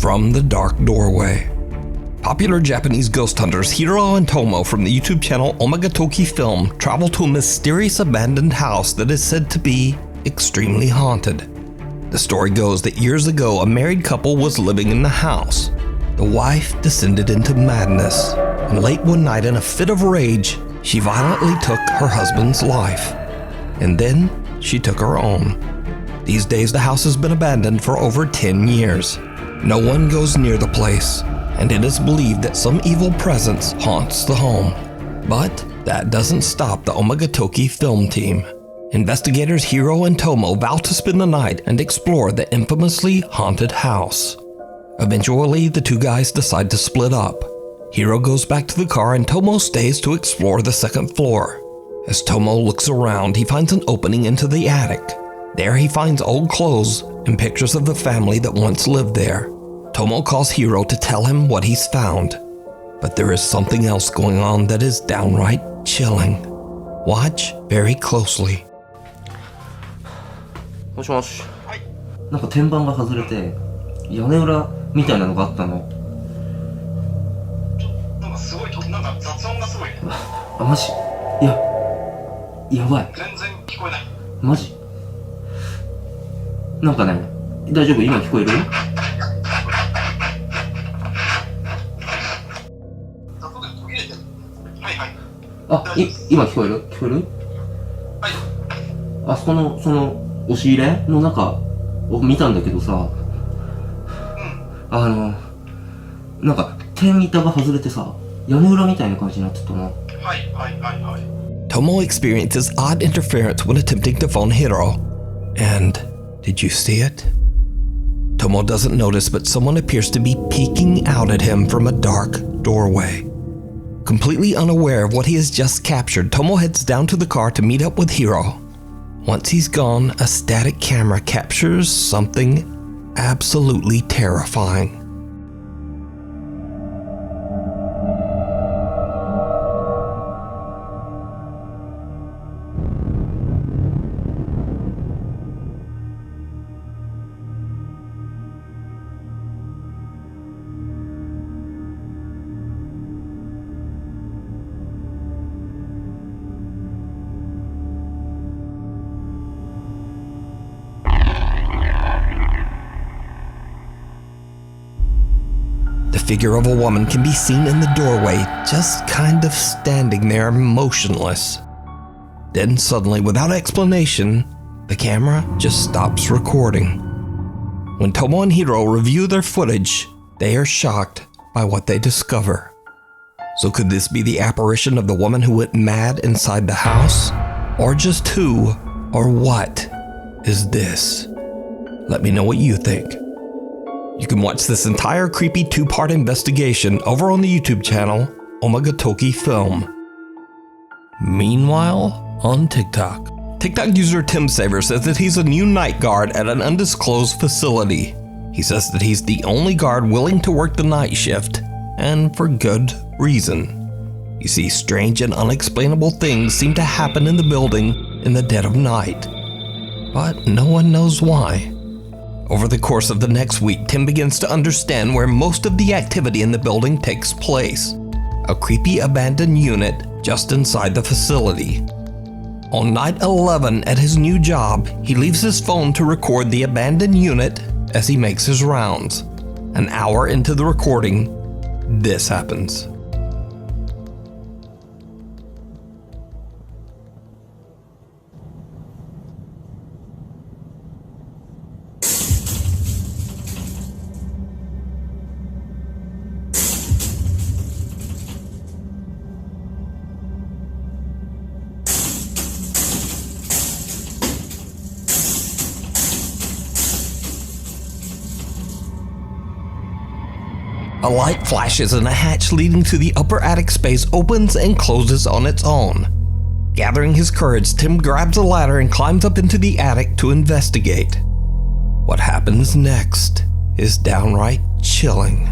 from the dark doorway. Popular Japanese ghost hunters Hiro and Tomo from the YouTube channel Omagatoki Film travel to a mysterious abandoned house that is said to be extremely haunted. The story goes that years ago a married couple was living in the house. The wife descended into madness, and late one night in a fit of rage, she violently took her husband's life. And then she took her own. These days the house has been abandoned for over 10 years. No one goes near the place, and it is believed that some evil presence haunts the home. But that doesn't stop the Omagatoki film team. Investigators Hiro and Tomo vow to spend the night and explore the infamously haunted house. Eventually, the two guys decide to split up. Hiro goes back to the car and Tomo stays to explore the second floor. As Tomo looks around, he finds an opening into the attic. There he finds old clothes and pictures of the family that once lived there. Tomo calls Hiro to tell him what he's found. But there is something else going on that is downright chilling. Watch very closely. もしもし。なんか天板が外れて屋根裏みたいなのがあったの。なんかすごいなんか雑音がすごいね。あ、マジ？いや、やばい。全然聞こえない。マジ？なんかね、大丈夫？今聞こえる？あ、今聞こえる？聞こえる？はい。あそこのその押し入れの中を見たんだけどさ、なんか天板が外れてさ、屋根裏みたいな感じになってたな。はいはいはいはい。Tomo experiences odd interference when attempting to phone Hiro. And did you see it? Tomo doesn't notice, but someone appears to be peeking out at him from a dark doorway. Completely unaware of what he has just captured, Tomo heads down to the car to meet up with Hiro. Once he's gone, a static camera captures something absolutely terrifying. The figure of a woman can be seen in the doorway, just kind of standing there motionless. Then suddenly, without explanation, the camera just stops recording. When Tomo and Hiro review their footage, they are shocked by what they discover. So could this be the apparition of the woman who went mad inside the house? Or just who or what is this? Let me know what you think. You can watch this entire creepy 2-part investigation over on the YouTube channel Omagatoki Film. Meanwhile, on TikTok user Tim Saver says that he's a new night guard at an undisclosed facility. He says that he's the only guard willing to work the night shift, and for good reason. You see, strange and unexplainable things seem to happen in the building in the dead of night, but no one knows why. Over the course of the next week, Tim begins to understand where most of the activity in the building takes place. A creepy abandoned unit just inside the facility. On night 11 at his new job, he leaves his phone to record the abandoned unit as he makes his rounds. An hour into the recording, this happens. A light flashes and a hatch leading to the upper attic space opens and closes on its own. Gathering his courage, Tim grabs a ladder and climbs up into the attic to investigate. What happens next is downright chilling.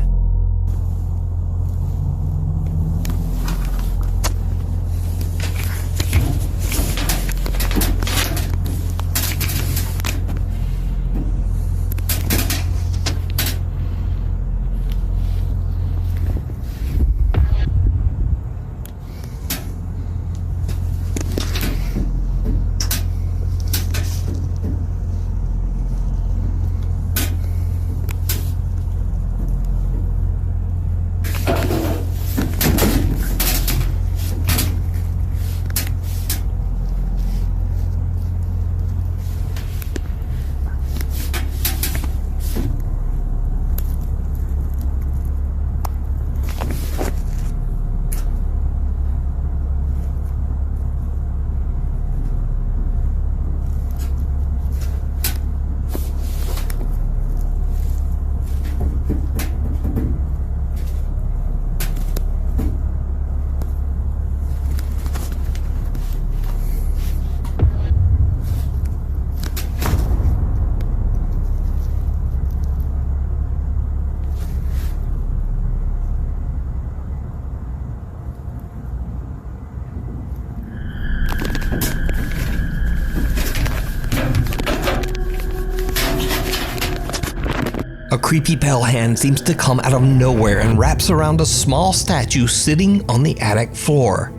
A creepy pale hand seems to come out of nowhere and wraps around a small statue sitting on the attic floor.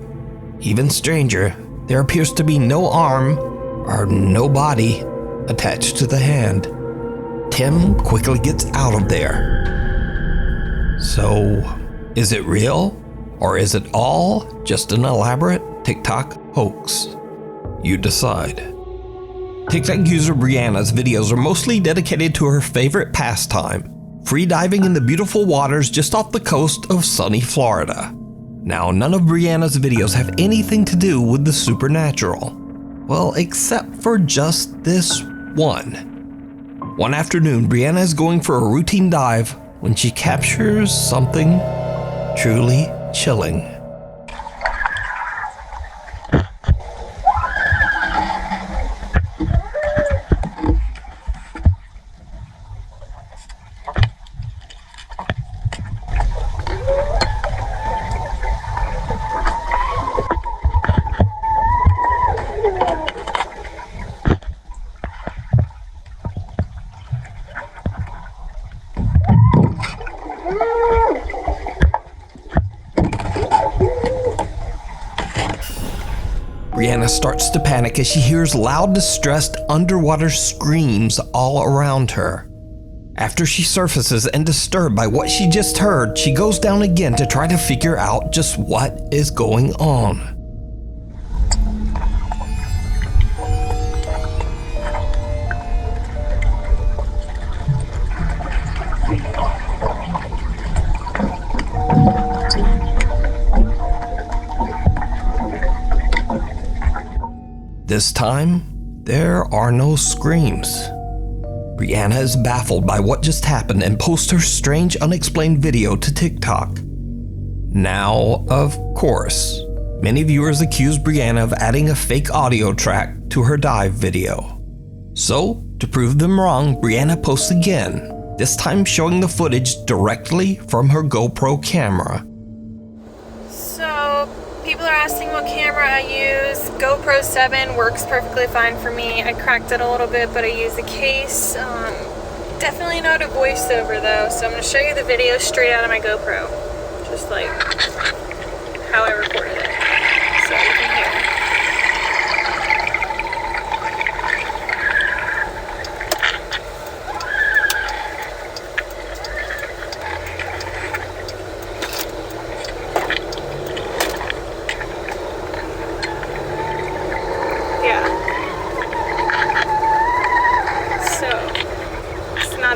Even stranger, there appears to be no arm or no body attached to the hand. Tim quickly gets out of there. So, is it real? Or is it all just an elaborate TikTok hoax? You decide. TikTok user Brianna's videos are mostly dedicated to her favorite pastime, free diving in the beautiful waters just off the coast of sunny Florida. Now, none of Brianna's videos have anything to do with the supernatural. Well, except for just this one. One afternoon, Brianna is going for a routine dive when she captures something truly chilling. Brianna starts to panic as she hears loud, distressed underwater screams all around her. After she surfaces and disturbed by what she just heard, she goes down again to try to figure out just what is going on. This time, there are no screams. Brianna is baffled by what just happened and posts her strange unexplained video to TikTok. Now, of course, many viewers accuse Brianna of adding a fake audio track to her dive video. So, to prove them wrong, Brianna posts again, this time showing the footage directly from her GoPro camera. So, people are asking what camera I use. GoPro 7 works perfectly fine for me. I cracked it a little bit, but I use the case. Definitely not a voiceover though, so I'm going to show you the video straight out of my GoPro. Just like how I recorded it. So you can hear.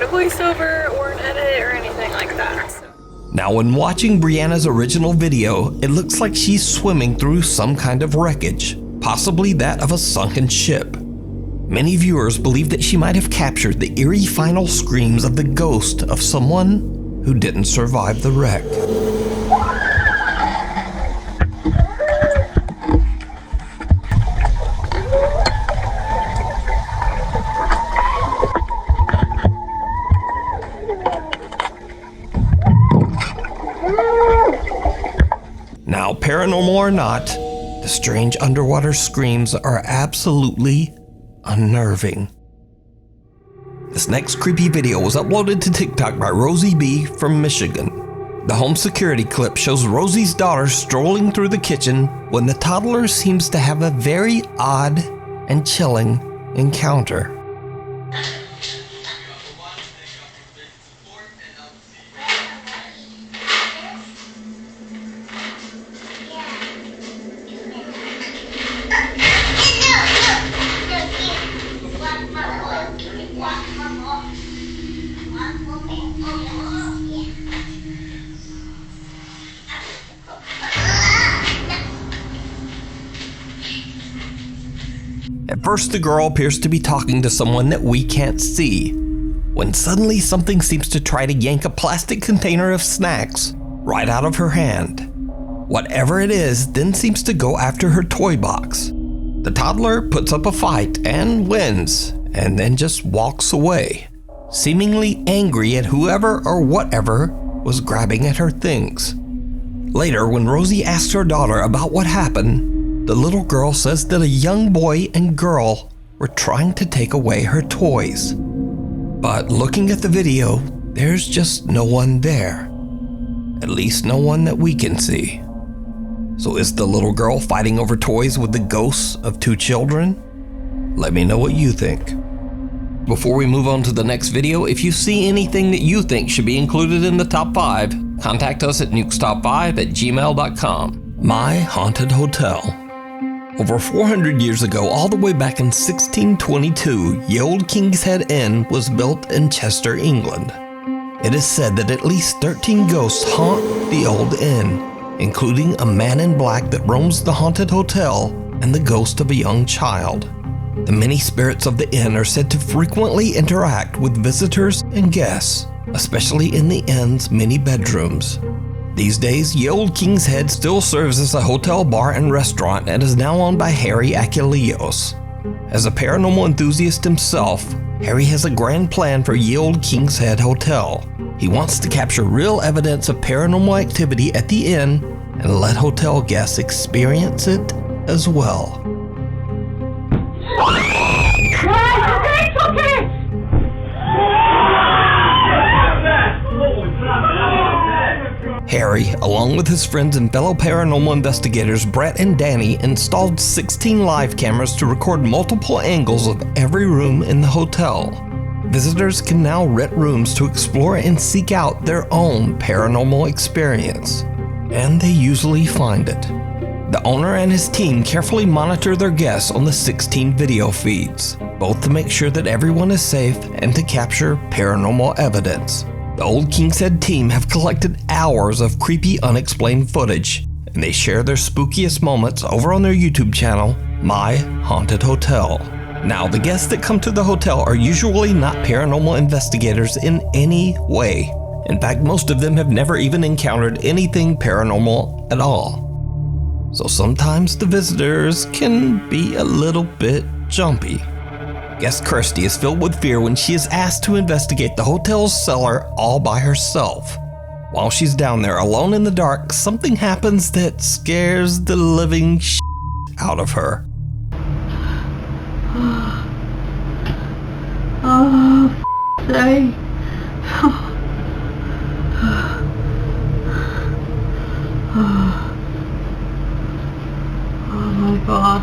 Voiceover or an edit or anything like that. So. Now, when watching Brianna's original video, it looks like she's swimming through some kind of wreckage, possibly that of a sunken ship. Many viewers believe that she might have captured the eerie final screams of the ghost of someone who didn't survive the wreck. Now, paranormal or not, the strange underwater screams are absolutely unnerving. This next creepy video was uploaded to TikTok by Rosie B from Michigan. The home security clip shows Rosie's daughter strolling through the kitchen when the toddler seems to have a very odd and chilling encounter. At first, the girl appears to be talking to someone that we can't see, when suddenly something seems to try to yank a plastic container of snacks right out of her hand. Whatever it is then seems to go after her toy box. The toddler puts up a fight and wins, and then just walks away, seemingly angry at whoever or whatever was grabbing at her things. Later, when Rosie asks her daughter about what happened, the little girl says that a young boy and girl were trying to take away her toys. But looking at the video, there's just no one there. At least no one that we can see. So is the little girl fighting over toys with the ghosts of two children? Let me know what you think. Before we move on to the next video, if you see anything that you think should be included in the top 5, contact us at nukestop5@gmail.com. My Haunted Hotel. Over 400 years ago, all the way back in 1622, Ye Old King's Head Inn was built in Chester, England. It is said that at least 13 ghosts haunt the old inn, including a man in black that roams the haunted hotel and the ghost of a young child. The many spirits of the inn are said to frequently interact with visitors and guests, especially in the inn's many bedrooms. These days, Ye Old King's Head still serves as a hotel, bar, and restaurant and is now owned by Harry Achilleos. As a paranormal enthusiast himself, Harry has a grand plan for Ye Old King's Head Hotel. He wants to capture real evidence of paranormal activity at the inn and let hotel guests experience it as well. Harry, along with his friends and fellow paranormal investigators Brett and Danny, installed 16 live cameras to record multiple angles of every room in the hotel. Visitors can now rent rooms to explore and seek out their own paranormal experience, and they usually find it. The owner and his team carefully monitor their guests on the 16 video feeds, both to make sure that everyone is safe and to capture paranormal evidence. The Old King's Head team have collected hours of creepy, unexplained footage, and they share their spookiest moments over on their YouTube channel, My Haunted Hotel. Now, the guests that come to the hotel are usually not paranormal investigators in any way. In fact, most of them have never even encountered anything paranormal at all. So sometimes the visitors can be a little bit jumpy. Guest Kirsty is filled with fear when she is asked to investigate the hotel's cellar all by herself. While she's down there alone in the dark, something happens that scares the living shit out of her. Oh, day. Oh my God.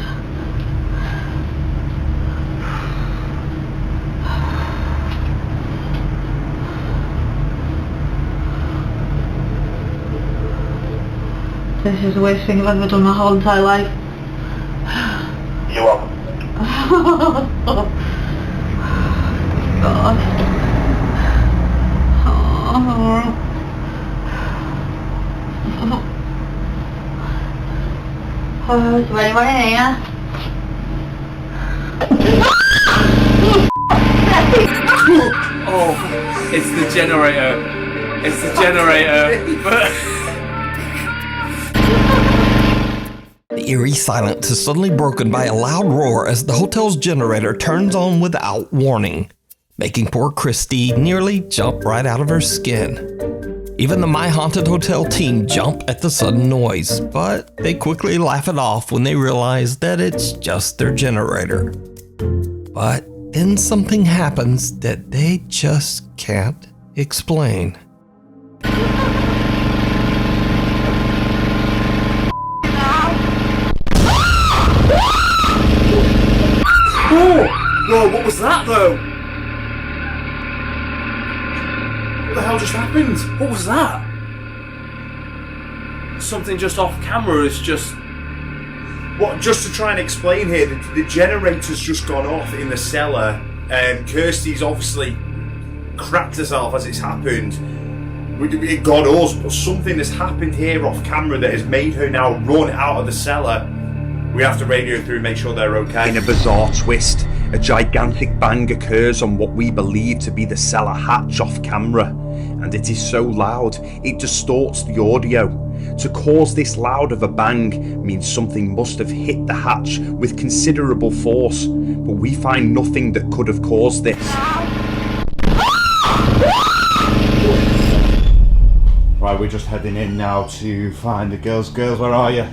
This is the worst thing I've ever done my whole entire life. You're welcome. God. Oh, is there anyone in here? Oh, it's the generator. It's the generator. The eerie silence is suddenly broken by a loud roar as the hotel's generator turns on without warning, making poor Christy nearly jump right out of her skin. Even the My Haunted Hotel team jump at the sudden noise, but they quickly laugh it off when they realize that it's just their generator. But then something happens that they just can't explain. Whoa, what was that though? What the hell just happened? What was that? Something just off camera is just... What, just to try and explain here, the generator's just gone off in the cellar, and Kirsty's obviously cracked herself as it's happened. It got us, but something has happened here off camera that has made her now run out of the cellar. We have to radio through and make sure they're okay. In a bizarre twist, a gigantic bang occurs on what we believe to be the cellar hatch off camera, and it is so loud it distorts the audio. To cause this loud of a bang means something must have hit the hatch with considerable force, but we find nothing that could have caused this. Right, we're just heading in now to find the girls. Girls, where are you?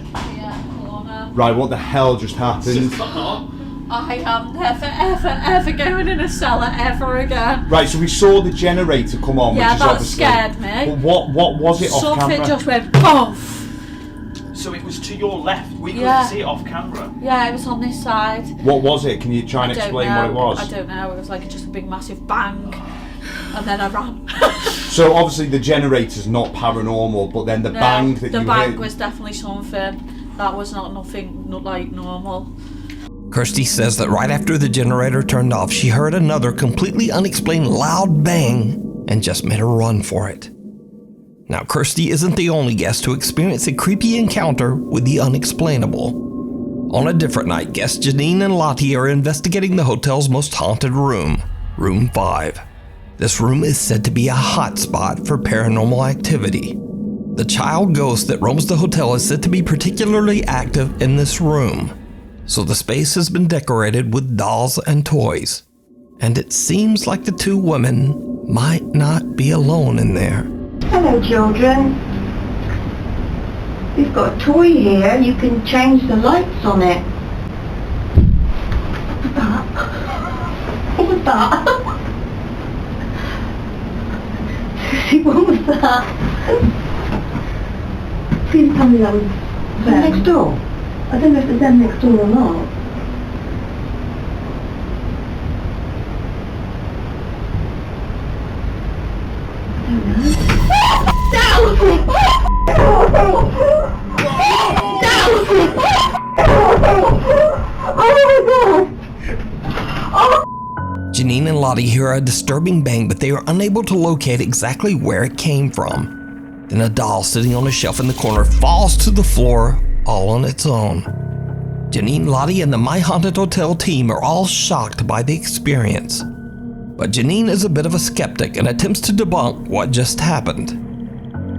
Right, what the hell just happened? I am never, ever going in a cellar ever again. Right, so we saw the generator come on, Yeah, which is that obviously... scared me. But what was it off Something camera? just went poof. So it was to your left. We Yeah. couldn't see it off camera. Yeah, it was on this side. What was it? Can you try and I don't explain know. what it was? I don't know. It was like just a big massive bang. And then I ran. So obviously the generator's not paranormal, but then the bang that the you bang heard... was definitely something. That was nothing like normal. Kirsty says that right after the generator turned off, she heard another completely unexplained loud bang and just made a run for it. Now, Kirsty isn't the only guest to experience a creepy encounter with the unexplainable. On a different night, guests Janine and Lottie are investigating the hotel's most haunted room, Room 5. This room is said to be a hotspot for paranormal activity. The child ghost that roams the hotel is said to be particularly active in this room, so the space has been decorated with dolls and toys. And it seems like the two women might not be alone in there. Hello, children. We've got a toy here. You can change the lights on it. What was that? What was that? Please tell me that was them next door. I don't know if it's them next door or not. Janine and Lottie hear a disturbing bang, but they are unable to locate exactly where it came from. Then a doll sitting on a shelf in the corner falls to the floor all on its own. Janine, Lottie, and the My Haunted Hotel team are all shocked by the experience. But Janine is a bit of a skeptic and attempts to debunk what just happened.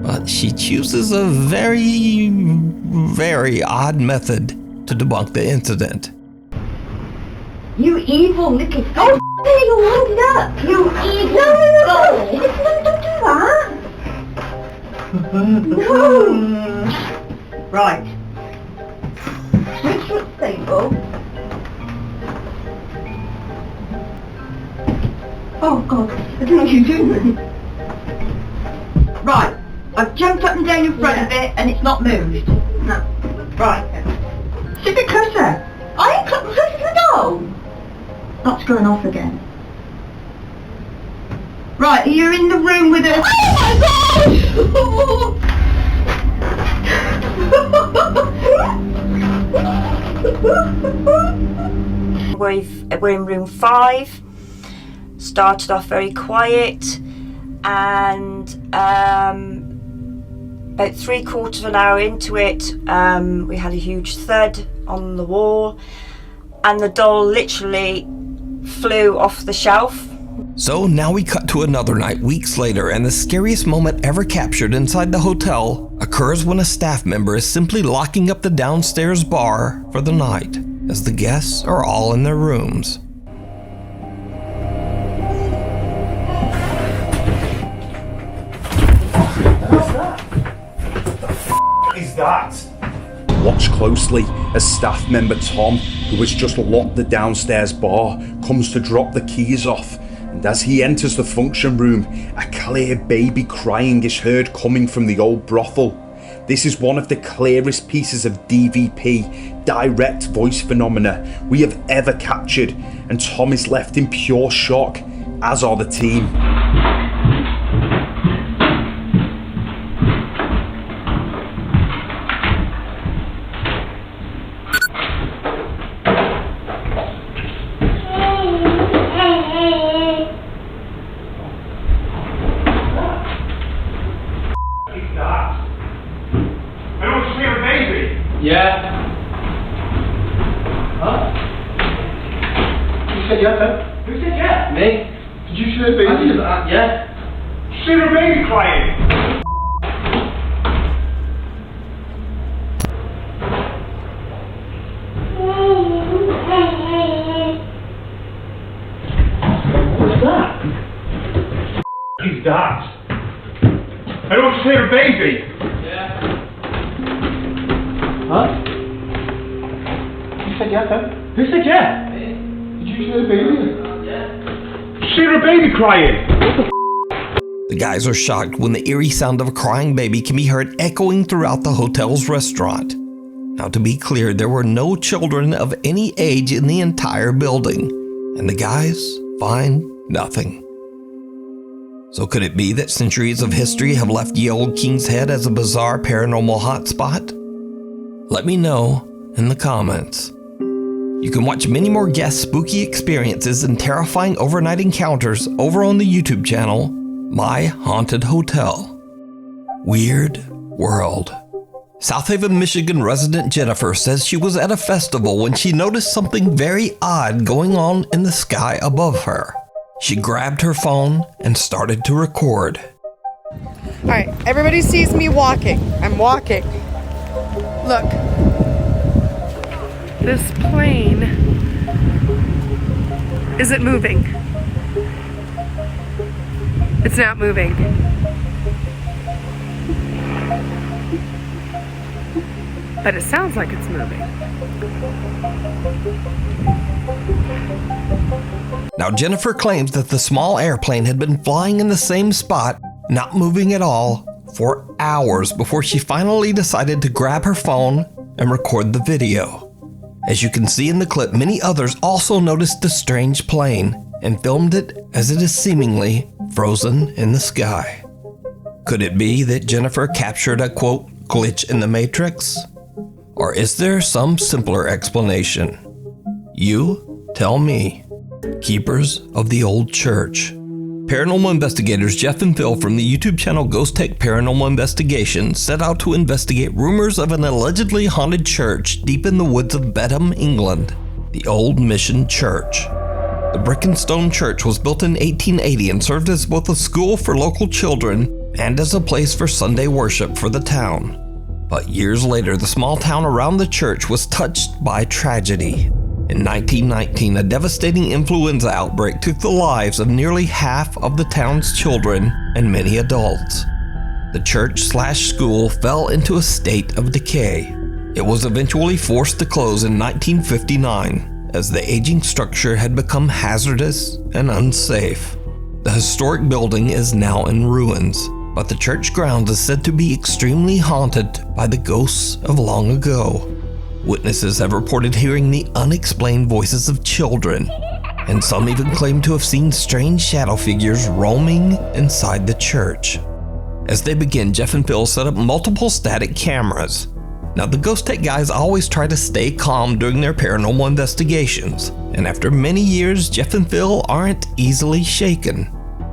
But she chooses a very, very odd method to debunk the incident. You evil little... Oh, you wound up! You evil... No! Don't do that! No! Right. Switch foot stable. Oh, God. I don't know what you're doing. Right. I've jumped up and down in front of it and it's not moved. No. Right. Stick a cursor. I ain't cut the doll. That's going off again. Right, you're in the room with a... Oh my gosh! We're in room 5. Started off very quiet, and about 3/4 of an hour into it, we had a huge thud on the wall, and the doll literally flew off the shelf. So now we cut to another night weeks later, and the scariest moment ever captured inside the hotel occurs when a staff member is simply locking up the downstairs bar for the night, as the guests are all in their rooms. What is that? Watch closely as staff member Tom, who has just locked the downstairs bar, comes to drop the keys off. And as he enters the function room, a clear baby crying is heard coming from the old brothel. This is one of the clearest pieces of DVP, direct voice phenomena, we have ever captured, and Tom is left in pure shock, as are the team. Yeah. Huh? Who said yeah, then? Who said yeah? Me. Did you see a baby? Yeah. See the baby crying? What's that? Is that? I don't see a baby. Yeah. Huh? You said yeah, then? Who said yeah? Me. hear the baby? Did you hear a baby crying? The guys are shocked when the eerie sound of a crying baby can be heard echoing throughout the hotel's restaurant. Now, to be clear, there were no children of any age in the entire building, and the guys find nothing. So could it be that centuries of history have left ye old King's Head as a bizarre paranormal hotspot? Let me know in the comments. You can watch many more guest spooky experiences and terrifying overnight encounters over on the YouTube channel, My Haunted Hotel. Weird World. South Haven, Michigan resident Jennifer says she was at a festival when she noticed something very odd going on in the sky above her. She grabbed her phone and started to record. Alright, everybody sees me walking. I'm walking. Look. This plane isn't moving. It's not moving. But it sounds like it's moving. Now, Jennifer claims that the small airplane had been flying in the same spot, not moving at all, for hours before she finally decided to grab her phone and record the video. As you can see in the clip, many others also noticed the strange plane and filmed it as it is seemingly frozen in the sky. Could it be that Jennifer captured a, quote, glitch in the Matrix? Or is there some simpler explanation? You tell me. Keepers of the Old Church. Paranormal investigators Jeff and Phil from the YouTube channel Ghost Tech Paranormal Investigation set out to investigate rumors of an allegedly haunted church deep in the woods of Bedham, England, the Old Mission Church. The brick and stone church was built in 1880 and served as both a school for local children and as a place for Sunday worship for the town. But years later, the small town around the church was touched by tragedy. In 1919, a devastating influenza outbreak took the lives of nearly half of the town's children and many adults. The church/school fell into a state of decay. It was eventually forced to close in 1959 as the aging structure had become hazardous and unsafe. The historic building is now in ruins, but the church grounds is said to be extremely haunted by the ghosts of long ago. Witnesses have reported hearing the unexplained voices of children, and some even claim to have seen strange shadow figures roaming inside the church. As they begin, Jeff and Phil set up multiple static cameras. Now, the Ghost Tech guys always try to stay calm during their paranormal investigations, and after many years, Jeff and Phil aren't easily shaken.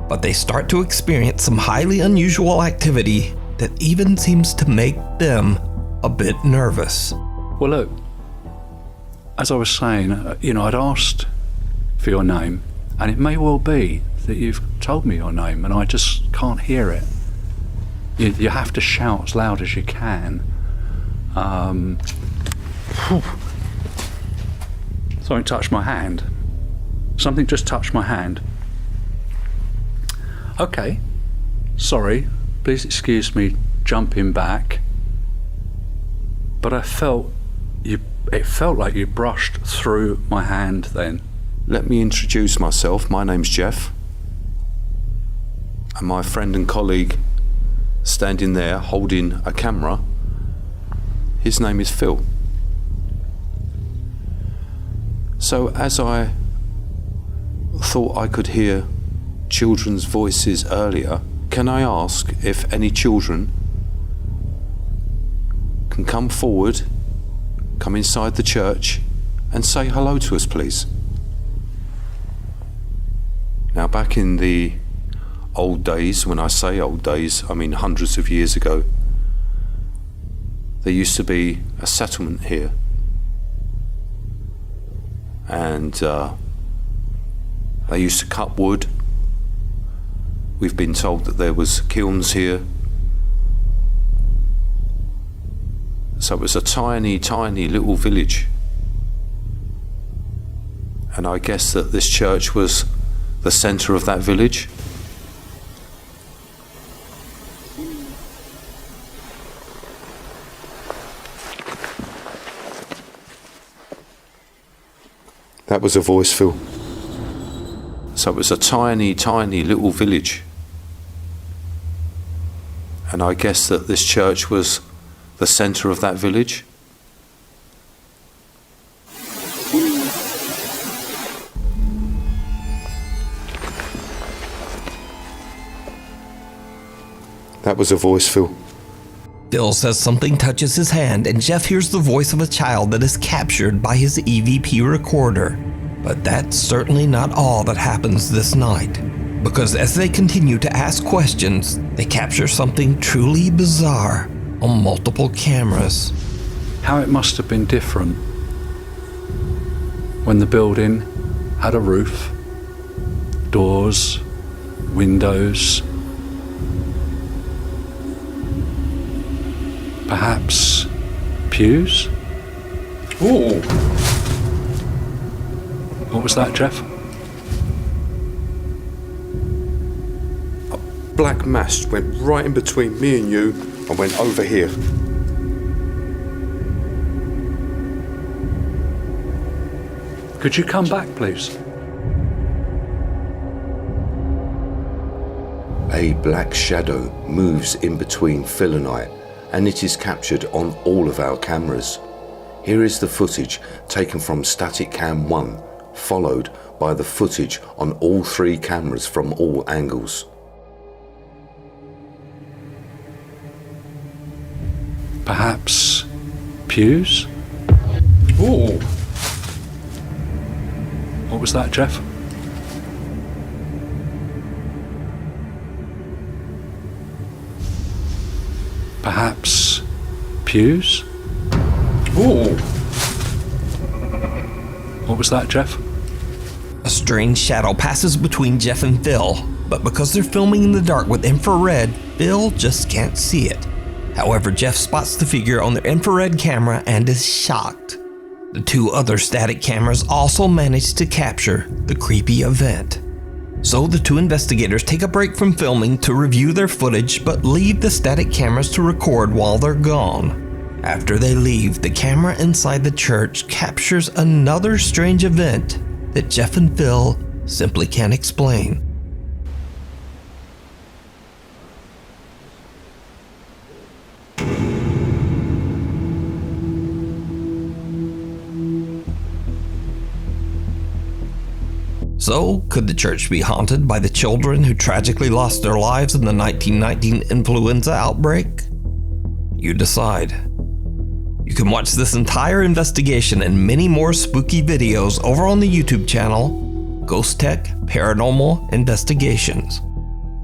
But they start to experience some highly unusual activity that even seems to make them a bit nervous. Well, look, as I was saying, I'd asked for your name, and it may well be that you've told me your name, and I just can't hear it. You have to shout as loud as you can. Something touched my hand. Something just touched my hand. Okay, sorry, please excuse me jumping back, but it felt like you brushed through my hand then. Let me introduce myself. My name's Jeff, and my friend and colleague standing there holding a camera, his name is Phil. So as I thought I could hear children's voices earlier, can I ask if any children can come forward, come inside the church and say hello to us, please? Now, back in the old days, when I say old days, I mean hundreds of years ago, there used to be a settlement here, and they used to cut wood. We've been told that there was kilns here. So it was a tiny, tiny little village. And I guess that this church was the centre of that village. That was a voice, Phil. So it was a tiny, tiny little village. And I guess that this church was the centre of that village. That was a voice, Phil. Phil says something touches his hand, and Jeff hears the voice of a child that is captured by his EVP recorder. But that's certainly not all that happens this night, because as they continue to ask questions, they capture something truly bizarre on multiple cameras. How it must have been different when the building had a roof, doors, windows, perhaps pews? Ooh. What was that, Jeff? A black mass went right in between me and you and went over here. Could you come back, please? A black shadow moves in between Phil and I, and it is captured on all of our cameras. Here is the footage taken from static cam 1, followed by the footage on all 3 cameras from all angles. Perhaps pews? Ooh. What was that, Jeff? Perhaps pews? Ooh. What was that, Jeff? A strange shadow passes between Jeff and Phil, but because they're filming in the dark with infrared, Phil just can't see it. However, Jeff spots the figure on their infrared camera and is shocked. The 2 other static cameras also managed to capture the creepy event. So the 2 investigators take a break from filming to review their footage, but leave the static cameras to record while they're gone. After they leave, the camera inside the church captures another strange event that Jeff and Phil simply can't explain. So, could the church be haunted by the children who tragically lost their lives in the 1919 influenza outbreak? You decide. You can watch this entire investigation and many more spooky videos over on the YouTube channel, Ghost Tech Paranormal Investigations.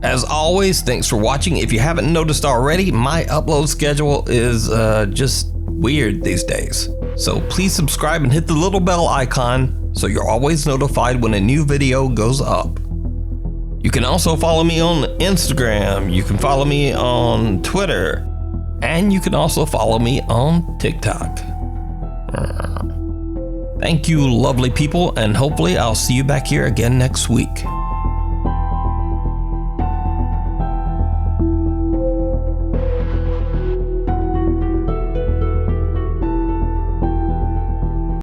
As always, thanks for watching. If you haven't noticed already, my upload schedule is just weird these days. So please subscribe and hit the little bell icon so you're always notified when a new video goes up. You can also follow me on Instagram, you can follow me on Twitter, and you can also follow me on TikTok. Thank you, lovely people, and hopefully I'll see you back here again next week.